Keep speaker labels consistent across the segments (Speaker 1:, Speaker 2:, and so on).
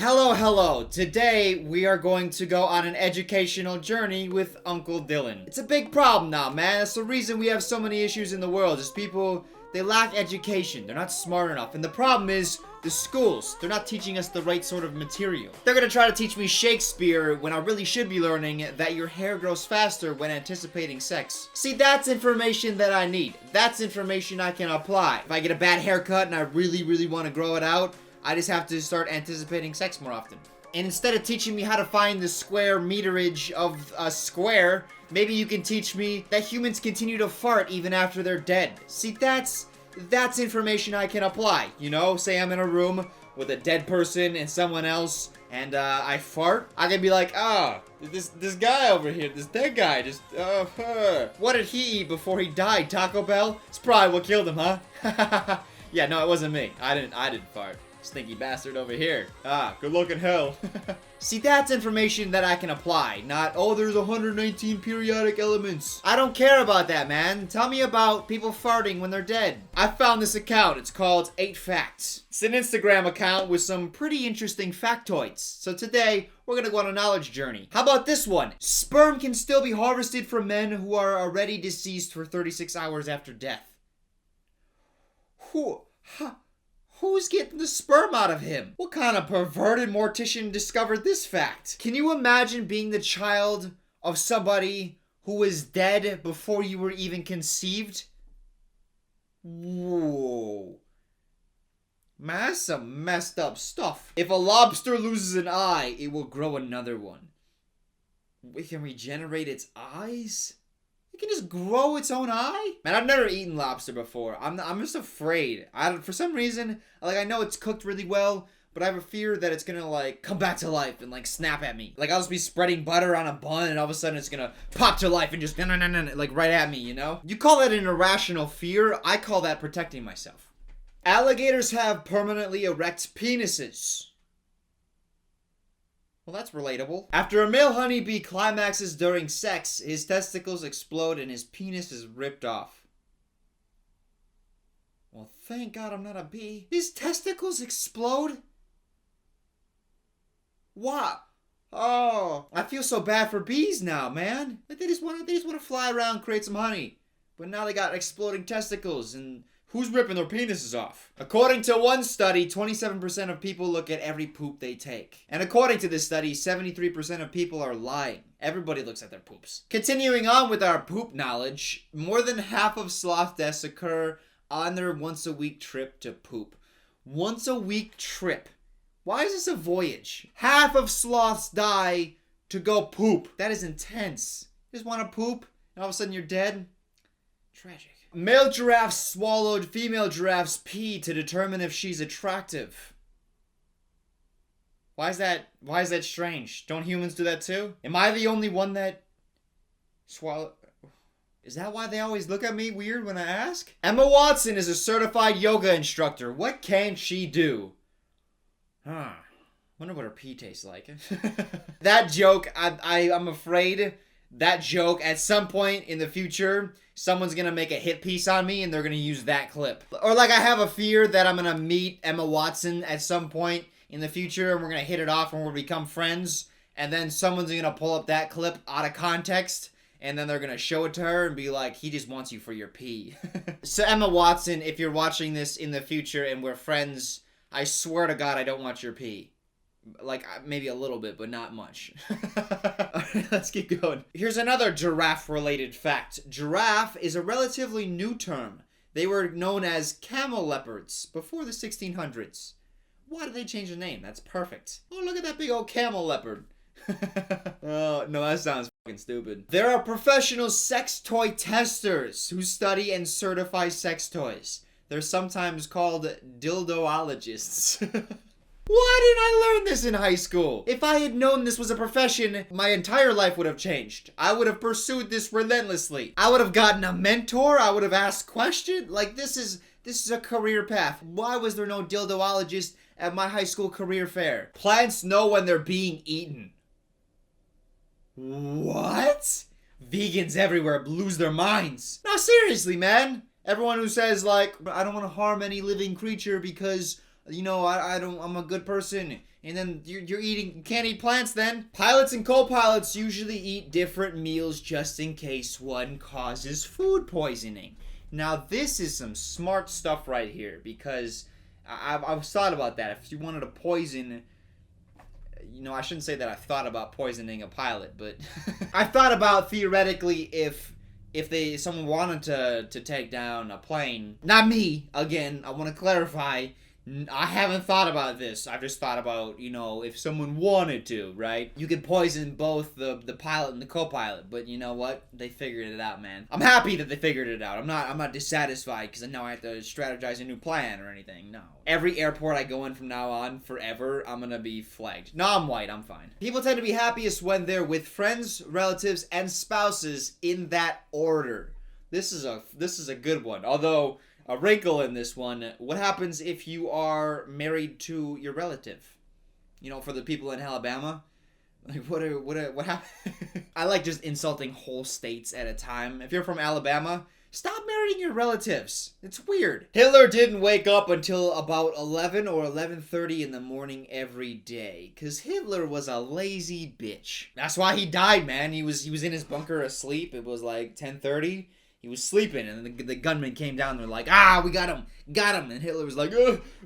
Speaker 1: Hello, hello. Today we are going to go on an educational journey with Uncle Dylan. It's a big problem now, man. That's the reason we have so many issues in the world. Is people, they lack education. They're not smart enough. And the problem is the schools. They're not teaching us the right sort of material. They're gonna try to teach me Shakespeare when I really should be learning that your hair grows faster when anticipating sex. See, that's information that I need. That's information I can apply. If I get a bad haircut and I really want to grow it out, I just have to start anticipating sex more often. And instead of teaching me how to find the square meterage of a square, maybe you can teach me that humans continue to fart even after they're dead. See, that's information I can apply. You know, say I'm in a room with a dead person and someone else, and I fart. I can be like, this guy over here, this dead guy, just, what did he eat before he died? Taco Bell? It's probably what killed him, huh? Yeah, no, it wasn't me. I didn't fart. Stinky bastard over here. Good luck in hell. See, that's information that I can apply, not, oh, there's 119 periodic elements. I don't care about that, man. Tell me about people farting when they're dead. I found this account. It's called 8 Facts. It's an Instagram account with some pretty interesting factoids. So today, we're gonna go on a knowledge journey. How about this one? Sperm can still be harvested from men who are already deceased for 36 hours after death. Who's getting the sperm out of him? What kind of perverted mortician discovered this fact? Can you imagine being the child of somebody who was dead before you were even conceived? Whoa. Man, that's some messed up stuff. If a lobster loses an eye, it will grow another one. It can regenerate its eyes? It can just grow its own eye? Man, I've never eaten lobster before. I'm just afraid. For some reason, I know it's cooked really well, but I have a fear that it's gonna, come back to life and, snap at me. I'll just be spreading butter on a bun, and all of a sudden it's gonna pop to life and just, right at me, you know? You call that an irrational fear. I call that protecting myself. Alligators have permanently erect penises. Well, that's relatable. After a male honeybee climaxes during sex, his testicles explode and his penis is ripped off. Well, thank God I'm not a bee. His testicles explode? What? Oh, I feel so bad for bees now, man. They just want to fly around, create some honey. But now they got exploding testicles, and who's ripping their penises off? According to one study, 27% of people look at every poop they take. And according to this study, 73% of people are lying. Everybody looks at their poops. Continuing on with our poop knowledge, more than half of sloth deaths occur on their once-a-week trip to poop. Once-a-week trip. Why is this a voyage? Half of sloths die to go poop. That is intense. You just want to poop, and all of a sudden you're dead? Tragic. Male giraffes swallowed female giraffe's pee to determine if she's attractive. Why is that strange? Don't humans do that too? Am I the only one that swallow? Is that why they always look at me weird when I ask? Emma Watson is a certified yoga instructor. What can she do? Wonder what her pee tastes like. That joke, I'm afraid that joke at some point in the future, someone's gonna make a hit piece on me and they're gonna use that clip. Or I have a fear that I'm gonna meet Emma Watson at some point in the future and we're gonna hit it off and we'll become friends, and then someone's gonna pull up that clip out of context and then they're gonna show it to her and be like, he just wants you for your pee. So Emma Watson, if you're watching this in the future and we're friends, I swear to God I don't want your pee. Maybe a little bit, but not much. Alright, let's keep going. Here's another giraffe-related fact. Giraffe is a relatively new term. They were known as camel leopards before the 1600s. Why did they change the name? That's perfect. Oh, look at that big old camel leopard. Oh, no, that sounds fucking stupid. There are professional sex toy testers who study and certify sex toys. They're sometimes called dildoologists. Why didn't I learn this in high school? If I had known this was a profession, my entire life would have changed. I would have pursued this relentlessly. I would have gotten a mentor. I would have asked questions. This is a career path. Why was there no dildoologist at my high school career fair? Plants know when they're being eaten. What? Vegans everywhere lose their minds. No, seriously, man. Everyone who says, I don't want to harm any living creature because I'm a good person. And then you're eating, you can't eat plants then. Pilots and co-pilots usually eat different meals just in case one causes food poisoning. Now this is some smart stuff right here, because I've thought about that. If you wanted to poison, you know, I shouldn't say that I thought about poisoning a pilot, but I thought about theoretically if someone wanted to take down a plane, not me, again, I want to clarify, I haven't thought about this. I've just thought about, you know, if someone wanted to, right? You could poison both the pilot and the co-pilot, but you know what? They figured it out, man. I'm happy that they figured it out. I'm not dissatisfied because I know I have to strategize a new plan or anything. No. Every airport I go in from now on, forever, I'm gonna be flagged. No, I'm white. I'm fine. People tend to be happiest when they're with friends, relatives, and spouses in that order. This is a good one. Although a wrinkle in this one, what happens if you are married to your relative? You know, for the people in Alabama, like what happened? I like just insulting whole states at a time. If you're from Alabama, stop marrying your relatives. It's weird. Hitler didn't wake up until about 11 or 11:30 in the morning every day, cause Hitler was a lazy bitch. That's why he died, man. He was in his bunker asleep. It was like 10:30. He was sleeping, and the gunmen came down. They're like, we got him. And Hitler was like,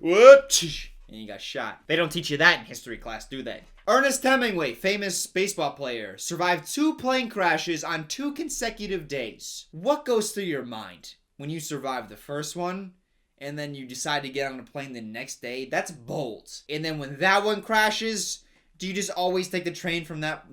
Speaker 1: what? And he got shot. They don't teach you that in history class, do they? Ernest Hemingway, famous baseball player, survived 2 plane crashes on 2 consecutive days. What goes through your mind when you survive the first one, and then you decide to get on a plane the next day? That's bold. And then when that one crashes, do you just always take the train from that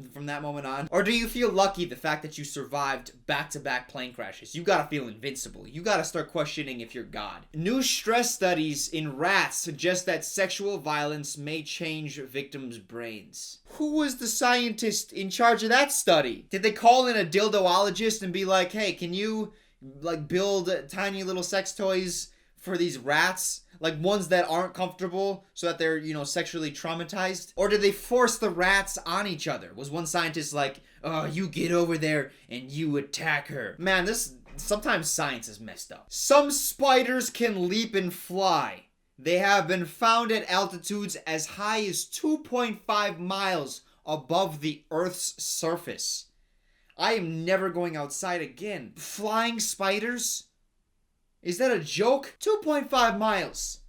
Speaker 1: moment on? Or do you feel lucky the fact that you survived back-to-back plane crashes? You gotta feel invincible. You gotta start questioning if you're God. New stress studies in rats suggest that sexual violence may change victims' brains. Who was the scientist in charge of that study? Did they call in a dildoologist and be like, hey, can you like build tiny little sex toys for these rats? Like ones that aren't comfortable so that they're, you know, sexually traumatized? Or did they force the rats on each other? Was one scientist like, oh, you get over there and you attack her? Man, sometimes science is messed up. Some spiders can leap and fly. They have been found at altitudes as high as 2.5 miles above the Earth's surface. I am never going outside again. Flying spiders? Is that a joke? 2.5 miles.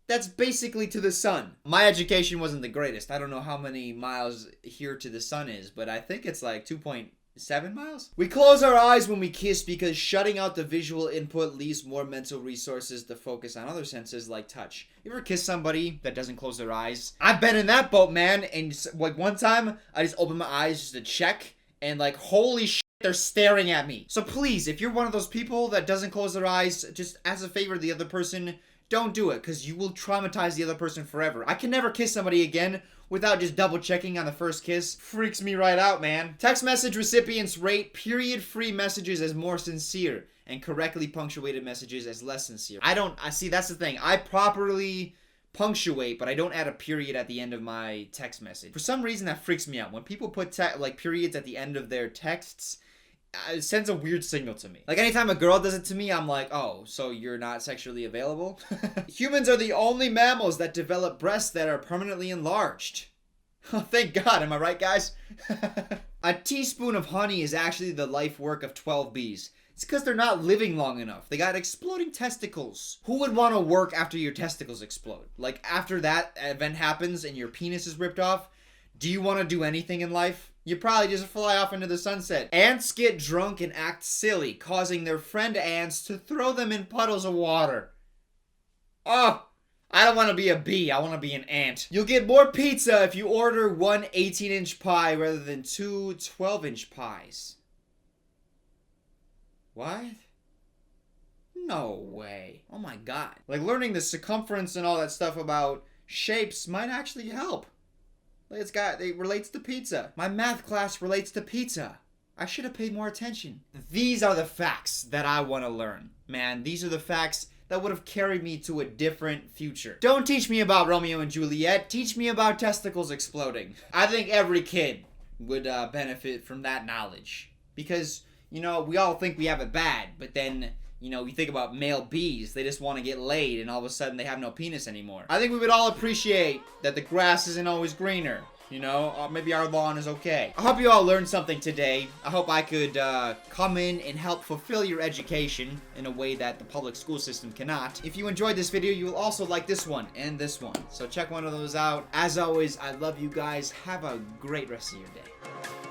Speaker 1: That's basically to the sun. My education wasn't the greatest. I don't know how many miles here to the sun is, but I think it's like 2.7 miles. We close our eyes when we kiss because shutting out the visual input leaves more mental resources to focus on other senses like touch. You ever kiss somebody that doesn't close their eyes? I've been in that boat, man. And like one time, I just opened my eyes just to check, and like, holy shit, they're staring at me. So please, if you're one of those people that doesn't close their eyes, just as a favor to the other person, don't do it, because you will traumatize the other person forever. I can never kiss somebody again without just double checking on the first kiss. Freaks me right out, man. Text message recipients rate period-free messages as more sincere and correctly punctuated messages as less sincere. I see, that's the thing. I properly punctuate, but I don't add a period at the end of my text message. For some reason, that freaks me out. When people put like periods at the end of their texts, it sends a weird signal to me. Like anytime a girl does it to me, I'm like, oh, so you're not sexually available? Humans are the only mammals that develop breasts that are permanently enlarged. Oh, thank God, am I right, guys? A teaspoon of honey is actually the life work of 12 bees. It's because they're not living long enough. They got exploding testicles. Who would want to work after your testicles explode? Like after that event happens and your penis is ripped off, do you want to do anything in life? You probably just fly off into the sunset. Ants get drunk and act silly, causing their friend ants to throw them in puddles of water. Oh, I don't want to be a bee. I want to be an ant. You'll get more pizza if you order one 18-inch pie rather than 2 12-inch pies. What? No way. Oh my God. Like learning the circumference and all that stuff about shapes might actually help. It relates to pizza. My math class relates to pizza. I should have paid more attention. These are the facts that I want to learn. Man, these are the facts that would have carried me to a different future. Don't teach me about Romeo and Juliet. Teach me about testicles exploding. I think every kid would benefit from that knowledge. Because, you know, we all think we have it bad, but then You know, you think about male bees, they just want to get laid and all of a sudden they have no penis anymore. I think we would all appreciate that the grass isn't always greener. You know, or maybe our lawn is okay. I hope you all learned something today. I hope I could come in and help fulfill your education in a way that the public school system cannot. If you enjoyed this video, you will also like this one and this one. So check one of those out. As always, I love you guys. Have a great rest of your day.